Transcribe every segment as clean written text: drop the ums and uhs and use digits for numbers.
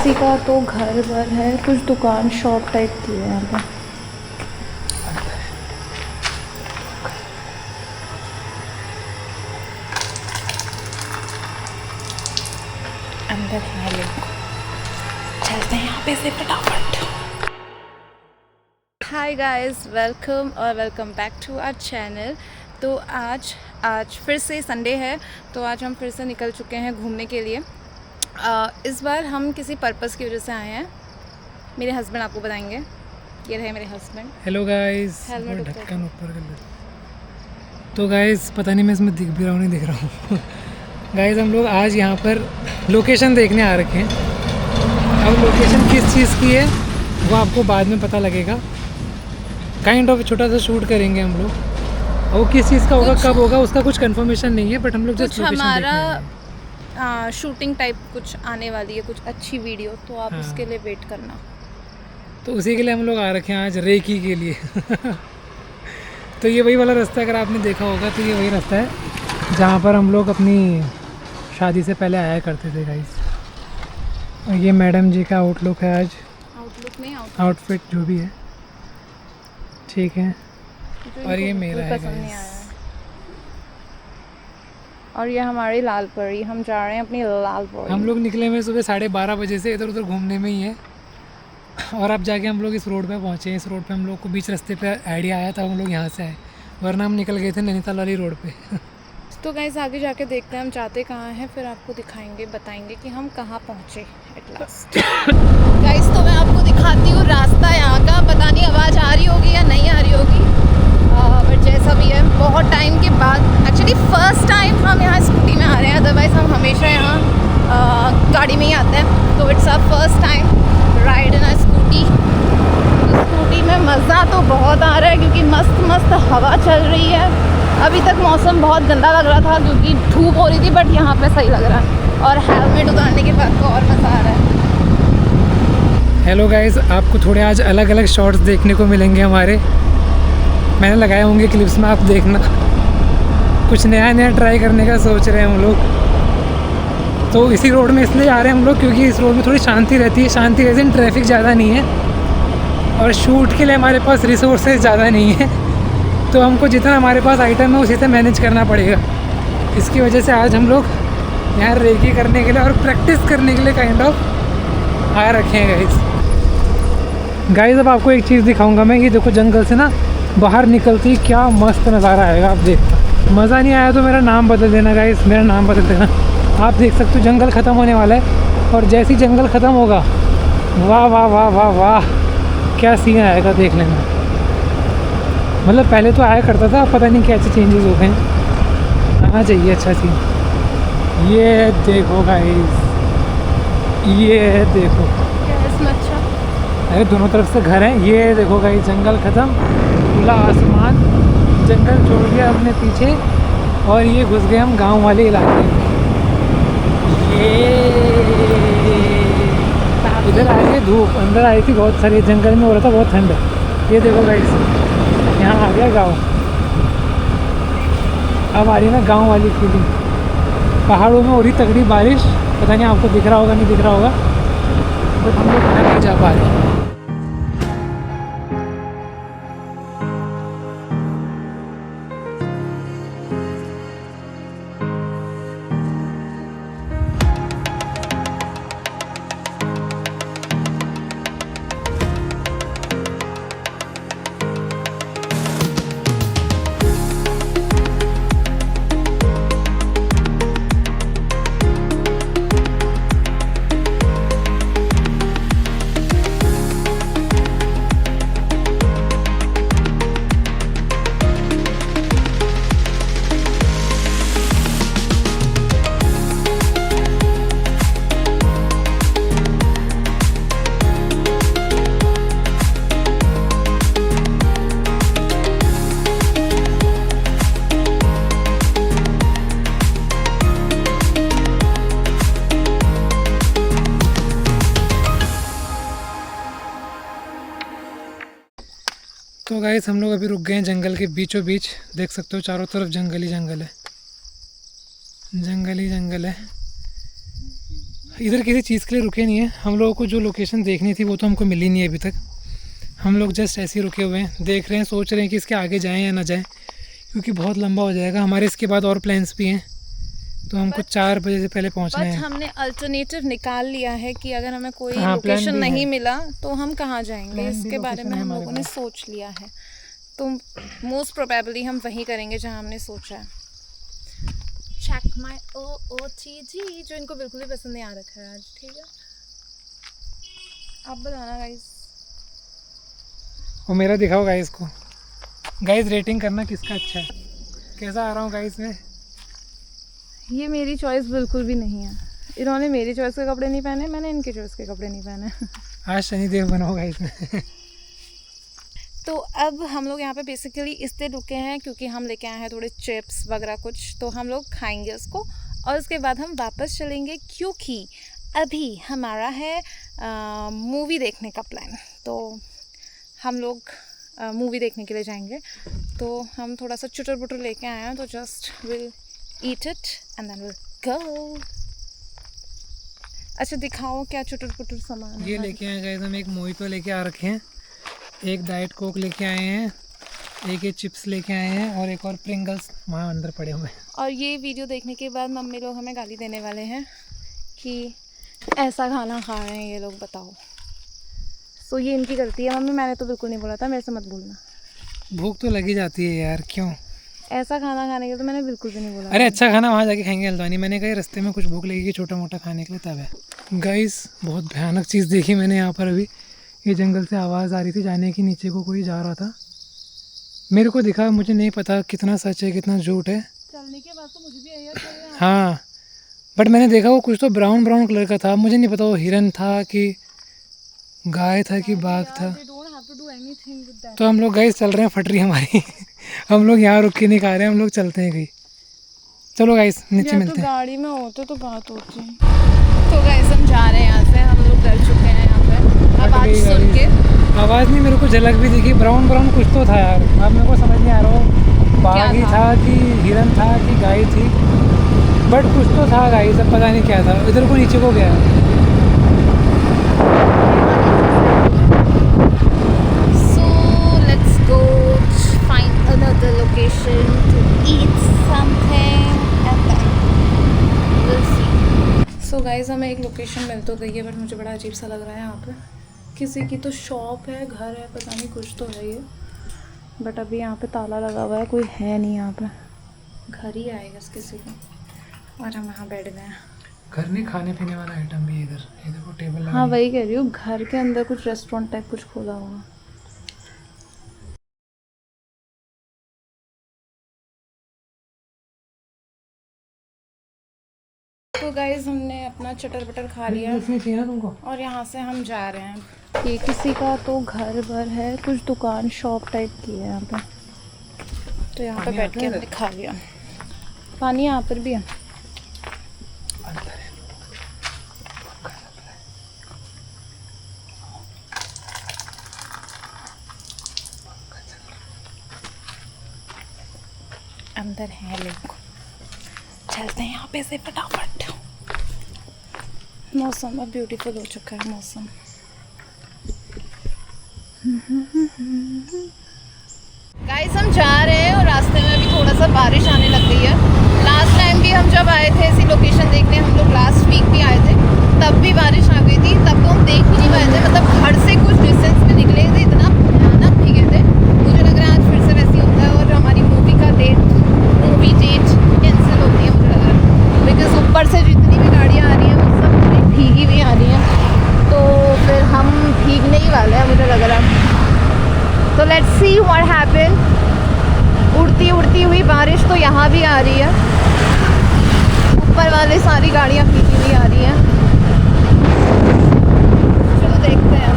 किसी का तो घर वर है, कुछ दुकान शॉप टाइप की है यहाँ पे। अंदर है लोग, चलते हैं यहाँ पे से फटाफट। हाय गाइस, वेलकम और welcome back to our channel. तो आज फिर से संडे है, तो आज हम फिर से निकल चुके हैं घूमने के लिए। इस बार हम किसी पर्पस की वजह से आए हैं। मेरे हस्बैंड आपको बताएंगे। ये रहे मेरे हस्बैंड। हेलो गाइस, हेलमेट ढक्कन ऊपर कर ले। तो गाइस पता नहीं मैं इसमें दिख भी रहा हूँ नहीं दिख रहा हूँ। गाइस हम लोग आज यहाँ पर लोकेशन देखने आ रखे हैं। अब लोकेशन किस चीज़ की है वो आपको बाद में पता लगेगा। काइंड ऑफ छोटा सा शूट करेंगे हम लोग, और वो किस चीज़ का होगा कब होगा उसका कुछ कंफर्मेशन नहीं है, बट हम लोग जस्ट लोकेशन देखने आए हैं। शूटिंग टाइप कुछ आने वाली है, कुछ अच्छी वीडियो, तो आप उसके लिए वेट करना। तो उसी के लिए हम लोग आ रखे हैं आज रेकी के लिए। तो ये वही वाला रास्ता, अगर आपने देखा होगा तो ये वही रास्ता है जहाँ पर हम लोग अपनी शादी से पहले आया करते थे गाइस। और ये मैडम जी का आउटलुक है आज, आउटलुक नहीं, आउटफिट जो भी है, ठीक है। और ये मेरा है पसंद नहीं गाइस। आया। और ये हमारी लाल परी, हम जा रहे हैं अपनी लाल परी। हम लोग निकले हुए सुबह 12:30 बजे से इधर उधर घूमने में ही है, और अब जाके हम लोग इस रोड पे पहुँचे। इस रोड पे हम लोग को बीच रास्ते पे आइडिया आया था, हम लोग यहाँ से आए, वरना हम निकल गए थे नैनीताल वाली रोड पे। तो गाइस आगे जाके देखते हैं हम जाते कहाँ हैं, फिर आपको दिखाएंगे, बताएंगे कि हम कहाँ पहुँचे एट लास्ट। गाइस तो मैं आपको दिखाती हूँ रास्ता यहाँ का। पता नहीं आवाज़ आ रही होगी या नहीं आ रही होगी, बट जैसा भी है, बहुत टाइम के बाद, एक्चुअली फ़र्स्ट टाइम हम यहाँ स्कूटी में आ रहे हैं। अदरवाइज़ हम हमेशा यहाँ गाड़ी में ही आते हैं। तो it's our first time ride in a scooty. Scooty में मज़ा तो बहुत आ रहा है क्योंकि मस्त मस्त हवा चल रही है। अभी तक मौसम बहुत गंदा लग रहा था क्योंकि धूप हो रही थी, बट यहाँ पे सही लग रहा है। और हेलमेट उतारने के बाद तो और मज़ा आ रहा है। हेलो गाइस, आपको थोड़े आज अलग अलग शॉट्स देखने को मिलेंगे हमारे। मैंने लगाए होंगे क्लिप्स में, आप देखना। कुछ नया नया ट्राई करने का सोच रहे हैं हम लोग। तो इसी रोड में इसलिए आ रहे हैं हम लोग क्योंकि इस रोड में थोड़ी शांति रहती है। शांति वैसे ट्रैफिक ज़्यादा नहीं है, और शूट के लिए हमारे पास रिसोर्सेज ज़्यादा नहीं है, तो हमको जितना हमारे पास आइटम है उसी से मैनेज करना पड़ेगा। इसकी वजह से आज हम लोग यहाँ रेकी करने के लिए और प्रैक्टिस करने के लिए काइंड ऑफ आ रखे हैं गाइस। अब आपको एक चीज़ दिखाऊंगा मैं। ये देखो, जंगल से ना बाहर निकलती क्या मस्त नज़ारा आएगा, आप देखना। मज़ा नहीं आया तो मेरा नाम बदल देना गाइस, मेरा नाम बदल देना। आप देख सकते हो जंगल ख़त्म होने वाला है, और जैसे ही जंगल ख़त्म होगा, वाह वाह वाह वाह वाह, क्या सीन आएगा देख लेना। मतलब पहले तो आया करता था, पता नहीं कैसे चेंजेस हो गए। आना चाहिए अच्छा सीन। ये देखो गाइस, ये देखो, इसमें अच्छा, अरे दोनों तरफ से घर हैं। ये देखो गाइस, जंगल ख़त्म, खुला आसमान, जंगल छोड़ दिया हमने पीछे, और ये घुस गए हम गांव वाले इलाके में। ये इधर आई है धूप, अंदर आई थी बहुत सारी, जंगल में हो रहा था बहुत ठंड है। ये देखो गाइस, यहाँ आ गया गांव। अब आ रही ना गांव वाली फीलिंग। पहाड़ों में हो रही तगड़ी बारिश, पता नहीं आपको दिख रहा होगा नहीं दिख रहा होगा, बट हम लोग घर नहीं जा पा रहे। तो गाइस हम लोग अभी रुक गए हैं जंगल के बीचों बीच। देख सकते हो चारों तरफ जंगल ही जंगल है, जंगल ही जंगल है। इधर किसी चीज़ के लिए रुके नहीं हैं। हम लोगों को जो लोकेशन देखनी थी वो तो हमको मिली नहीं है अभी तक। हम लोग जस्ट ऐसे ही रुके हुए हैं, देख रहे हैं, सोच रहे हैं कि इसके आगे जाएं या ना जाएं, क्योंकि बहुत लंबा हो जाएगा। हमारे इसके बाद और प्लान्स भी हैं, तो हमको 4 बजे से पहले पहुंचना बट है। हमने अल्टरनेटिव निकाल लिया है कि अगर हमें कोई हाँ, plan लोकेशन भी नहीं है। मिला तो हम कहाँ जाएंगे, Plan भी, इसके बारे में location है हम हमारे लोगों ने पास। सोच लिया है। तो मोस्ट प्रोबेबली हम वहीं करेंगे जहाँ हमने सोचा है। चेक माई OOTD, जो इनको बिल्कुल भी पसंद नहीं आ रखा है आज। ठीक है, आप बताना गाइस। वो मेरा दिखाओ गाइस को। गाइस रेटिंग करना किसका अच्छा है, कैसा आ रहा हूँ गाइस में। ये मेरी चॉइस बिल्कुल भी नहीं है। इन्होंने मेरी चॉइस के कपड़े नहीं पहने, मैंने इनके चॉइस के कपड़े नहीं पहने। आज शनिदेव बनाओ गाइस में। तो अब हम लोग यहाँ पे बेसिकली इसलिए रुके हैं क्योंकि हम लेके आए हैं थोड़े चिप्स वगैरह कुछ, तो हम लोग खाएंगे उसको और उसके बाद हम वापस चलेंगे, क्योंकि अभी हमारा है मूवी देखने का प्लान। तो हम लोग मूवी देखने के लिए जाएंगे। तो हम थोड़ा सा चुटर बुटर लेके आए हैं, तो just will eat it and then will go. अच्छा दिखाओ क्या चुटर पुटर सामान है। ये लेके आए गाइस, हम एक मोहितो लेके आ रखे हैं, एक डाइट कोक लेके आए हैं, एक ये चिप्स लेके आए हैं और एक और प्रिंगल्स वहाँ अंदर पड़े हुए हैं। और ये वीडियो देखने के बाद मम्मी लोग हमें गाली देने वाले हैं कि ऐसा खाना खा रहे हैं ये लोग, बताओ। सो ये इनकी गलती है मम्मी, मैंने तो बिल्कुल नहीं बोला था, मेरे से मत बोलना। भूख तो लगी जाती है यार, क्यों। ऐसा खाना खाने के तो मैंने बिल्कुल भी नहीं बोला। अरे अच्छा खाना वहाँ जाके खाएंगे हल्द्वानी। मैंने कहा रास्ते में कुछ भूख लगेगी छोटा मोटा खाने के लिए, तब है। गाइस बहुत भयानक चीज़ देखी मैंने यहाँ पर अभी। ये जंगल से आवाज़ आ रही थी जाने की, नीचे को कोई जा रहा था, मेरे को दिखा। मुझे नहीं पता कितना सच है कितना झूठ है। चलने के बाद तो मुझे भी आया हाँ, बट मैंने देखा वो कुछ तो ब्राउन ब्राउन कलर का था। मुझे नहीं पता वो हिरन था कि गाय था कि बाघ था। तो हम लोग गाइस चल रहे हैं, फट रही है हमारी। हम लोग यहाँ रुक के नहीं खा रहे हैं, हम लोग चलते हैं कहीं। चलो गाइस नीचे मिलते हैं। गाड़ी में होते तो बात होती। तो गाइस हम जा रहे हैं यहाँ से, हम लोग डर चुके हैं यहाँ पे आवाज़ सुन के। आवाज़ नहीं, मेरे को झलक भी दिखी, ब्राउन ब्राउन कुछ तो था यार। अब मेरे को समझ नहीं आ रहा हो बाघ ही था कि हिरन था कि गाय थी, बट कुछ तो था गाइस, अब पता नहीं क्या था। इधर को नीचे को गया। So let's go find another location to eat something and then we'll see. So guys हमें एक लोकेशन मिल तो गई है, बट मुझे बड़ा अजीब सा लग रहा है यहाँ पे। किसी की तो शॉप है, घर है, पता नहीं कुछ तो है ये, बट अभी यहाँ पे ताला लगा हुआ है, कोई है नहीं यहाँ पे। घर ही आएगा किसी का। और हम यहाँ बैठ गए हैं। घर में खाने पीने वाला आइटम भी इधर, ये देखो टेबल लगा। हाँ वही कह रही हूँ, घर के अंदर कुछ रेस्टोरेंट टाइप कुछ खोला होगा। तो गाइज हमने अपना चटर बटर खा लिया इसमें चाहिए ना तुमको। और यहाँ से हम जा रहे हैं। ये किसी का तो घर भर है, कुछ दुकान शॉप टाइप की है यहाँ पे। तो यहाँ पे बैठ के हमने खा लिया। पानी यहाँ पर भी है। अंदर है लोग, चलते हैं यहाँ पे से फटाफट। मौसम अब ब्यूटीफुल हो चुका है मौसम। गाइस हम जा रहे हैं और रास्ते में भी थोड़ा सा बारिश आने लग गई है। लास्ट टाइम भी हम जब आए थे ऐसी लोकेशन देखने, हम लोग लास्ट वीक भी आए थे, तब भी बारिश आ गई थी। तब तो हम देख ही नहीं पाए थे, मतलब घर से कुछ डिस्टेंस में निकले थे, इतना भयानक भीगे थे। मुझे लग रहा है आज फिर से वैसे ही होता है और हमारी मूवी डेट कैंसिल होती है, मुझे लग रहा है। बिकॉज ऊपर से जितनी भी गाड़ियाँ आ रही हैं वो सब पूरी भीगी हुई आ रही हैं, तो फिर हम भीगने ही वाले हैं मुझे लग रहा है। तो लेट्स सी व्हाट हैपन। उड़ती उड़ती हुई बारिश तो यहाँ भी आ रही है, ऊपर वाले सारी गाड़ियाँ भीगी हुई आ रही हैं। चलो देखते हैं।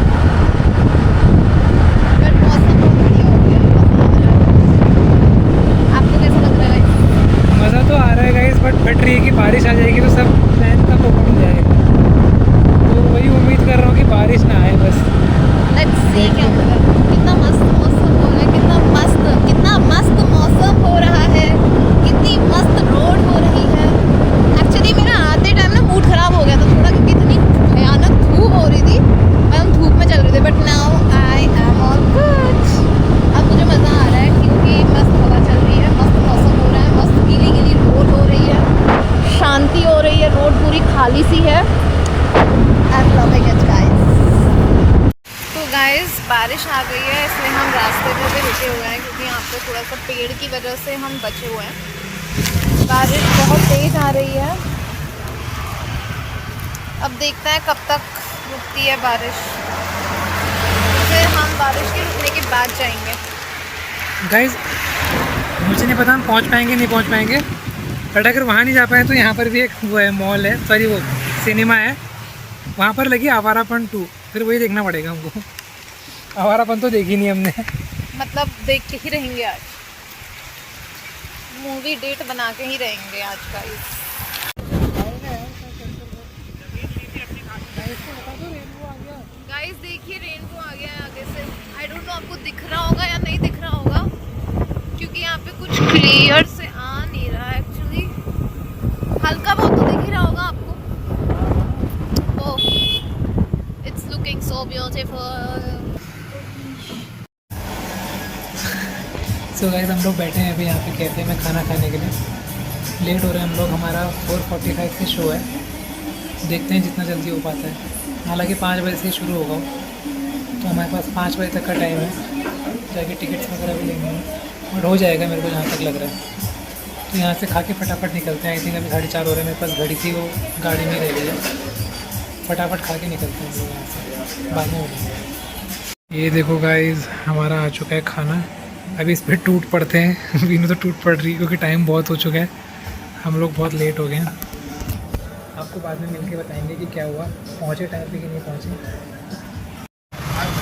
बट मौसम बहुत बढ़िया हो गया, आपको कैसा लग रहा है? मज़ा तो आ रहा है गाइस, बट फट रही है कि बारिश आ जाएगी तो सब प्लान का पोपट हो जाएगा। तो वही उम्मीद कर रहा हूँ कि बारिश ना आए बस। लेट्स सी क्या होगा। कितना मस्त मौसम हो रहा है, कितना मस्त मौसम हो रहा है, कितनी मस्त रोड हो रही है। एक्चुअली मेरा आते टाइम ना मूड ख़राब हो गया था, गाइस बारिश आ गई है, इसलिए हम रास्ते पे भी रुके हुए हैं क्योंकि यहाँ पे थोड़ा सा पेड़ की वजह से हम बचे हुए हैं। बारिश बहुत तेज़ आ रही है, अब देखते हैं कब तक रुकती है बारिश, फिर हम बारिश के रुकने के बाद जाएंगे। गाइस मुझे नहीं पता हम पहुँच पाएंगे नहीं पहुँच पाएंगे, बट अगर वहाँ नहीं जा पाए तो यहाँ पर भी एक वो है मॉल है, सॉरी वो सिनेमा है, वहाँ पर लगी आवारापन 2, फिर वही देखना पड़ेगा हमको। आवारापन तो देखी नहीं हमने, मतलब देख के ही रहेंगे आज, मूवी डेट बना के ही रहेंगे आज का। गाइस देखिए रेनबो आ गया है आगे से। आई डोंट नो आपको दिख रहा होगा या नहीं दिख रहा होगा, क्योंकि यहाँ पे कुछ क्लियर से आ नहीं रहा है एक्चुअली, हल्का बहुत तो दिख ही रहा होगा आपको। Oh it's looking so beautiful. So guys हम लोग बैठे हैं अभी यहाँ पे कैफे में खाना खाने के लिए, लेट हो रहे हैं हम लोग, हमारा 4:45 से शो है, देखते हैं जितना जल्दी हो पाता है। हालांकि 5 बजे से ही शुरू होगा, तो हमारे पास 5 बजे तक का टाइम है, जाके टिकट्स वगैरह भी लेंगे और हो जाएगा मेरे को जहाँ तक लग रहा है। तो यहाँ से खा के फटाफट निकलते हैं। आई थिंक अभी 4:30 हो रहे हैं, मेरे पास घड़ी थी वो गाड़ी में रह गई है, फटाफट खा के निकलते हैं हम लोग यहाँ से, बाद में हो जाएंगे। ये देखो गाइस हमारा आ चुका है खाना, अभी इस पर टूट पड़ते हैं वीनू तो टूट पड़ रही है क्योंकि टाइम बहुत हो चुका है, हम लोग बहुत लेट हो गए हैं। आपको बाद में मिलके बताएंगे कि क्या हुआ, पहुँचे टाइम पे कि नहीं पहुँचे।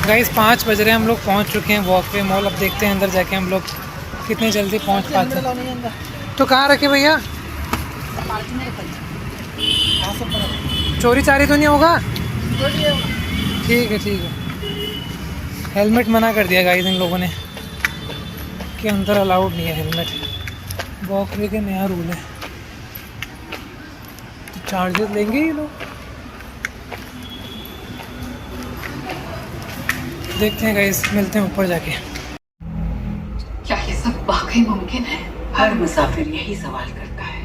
गाइस 5 बज रहे हैं, हम लोग पहुँच चुके हैं वॉकवे मॉल। अब देखते हैं अंदर जाके हम लोग कितनी जल्दी पहुँच पाते हैं। तो कहाँ रखे भैया, चोरी चारी तो नहीं होगा? ठीक है ठीक है। हेलमेट मना कर दिया गाइस इन लोगों ने कि अंदर अलाउड नहीं है हेलमेट, वॉकवे के नया रूल है, तो चार्जेस लेंगे ये लोग। देखते हैं गाइस, मिलते हैं ऊपर जाके। क्या ये सब वाकई मुमकिन है? हर मुसाफिर यही सवाल करता है।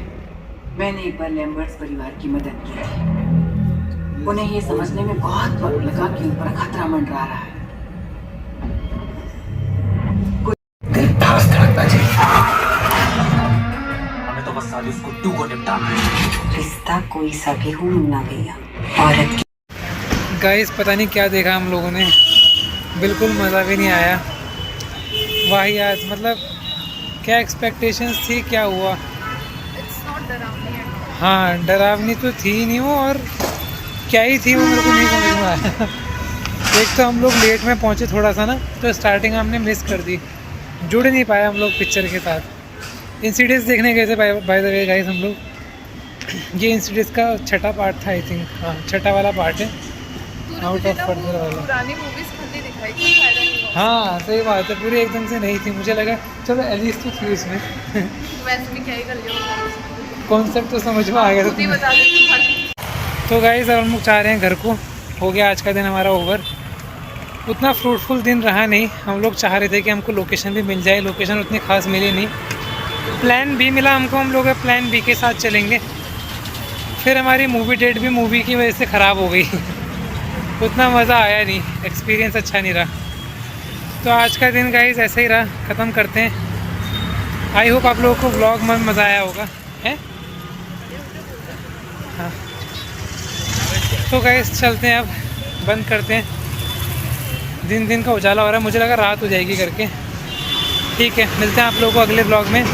मैंने एक बार लैम्बर्ट्स परिवार की मदद की थी। उन्हें ये समझने में बहुत वक्त लगा कि उन पर खतरा मंडरा रहा है। हमें तो बस सालिस गुड्डू को निपटाना है। रिश्ता कोई सा भी हो ना गया औरत की। गाइस पता नहीं क्या देखा हम लोगों ने, बिल्कुल मज़ा भी नहीं आया। वाहियात, मतलब क्या एक्सपेक्टेशंस थी, क्या हुआ। इट्स नॉट डरावनी है। हाँ डरावनी तो थी नहीं वो, और क्या ही थी वो मेरे को नहीं समझ में आया। एक तो हम लोग लेट में पहुँचे थोड़ा सा ना, तो स्टार्टिंग हमने मिस कर दी, जुड़ नहीं पाया हम लोग पिक्चर के साथ। इंसिडेंट्स देखने गए थे बाय द वे गाइस हम लोग। ये इंसिडेंट्स का 6ठा पार्ट था आई थिंक, हाँ 6ठा वाला पार्ट है, आउट ऑफ फर्दर वाला। पुरानी मूवीज खाली दिखाई, कोई फायदा नहीं हुआ। हाँ सही बात है, पूरी एकदम से नहीं थी, मुझे लगा चलो एलिस तो थी उसमें। वैसे भी क्या ही कर लियो, कॉन्सेप्ट तो समझ में आ गया था खुद ही तुम्हें। बता दे। तो गाइस अब हम लोग चाह रहे हैं घर को, हो गया आज का दिन हमारा ओवर। उतना फ्रूटफुल दिन रहा नहीं, हम लोग चाह रहे थे कि हमको लोकेशन भी मिल जाए, लोकेशन उतनी खास मिली नहीं। प्लान बी मिला हमको, हम लोग प्लान बी के साथ चलेंगे, फिर हमारी मूवी डेट भी मूवी की वजह से ख़राब हो गई उतना मज़ा आया नहीं, एक्सपीरियंस अच्छा नहीं रहा। तो आज का दिन गाइस ऐसे ही रहा, ख़त्म करते हैं। आई होप आप लोगों को व्लॉग में मज़ा आया होगा, है? हाँ तो गाइस चलते हैं, अब बंद करते हैं। दिन दिन का उजाला हो रहा है, मुझे लगा रात हो जाएगी करके। ठीक है, मिलते हैं आप लोगों को अगले व्लॉग में।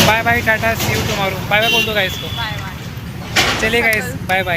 Bye bye, tata, see you tomorrow. Bye bye बोल दो गाइस को। Bye bye. चलिए गाइस, बाय बाय।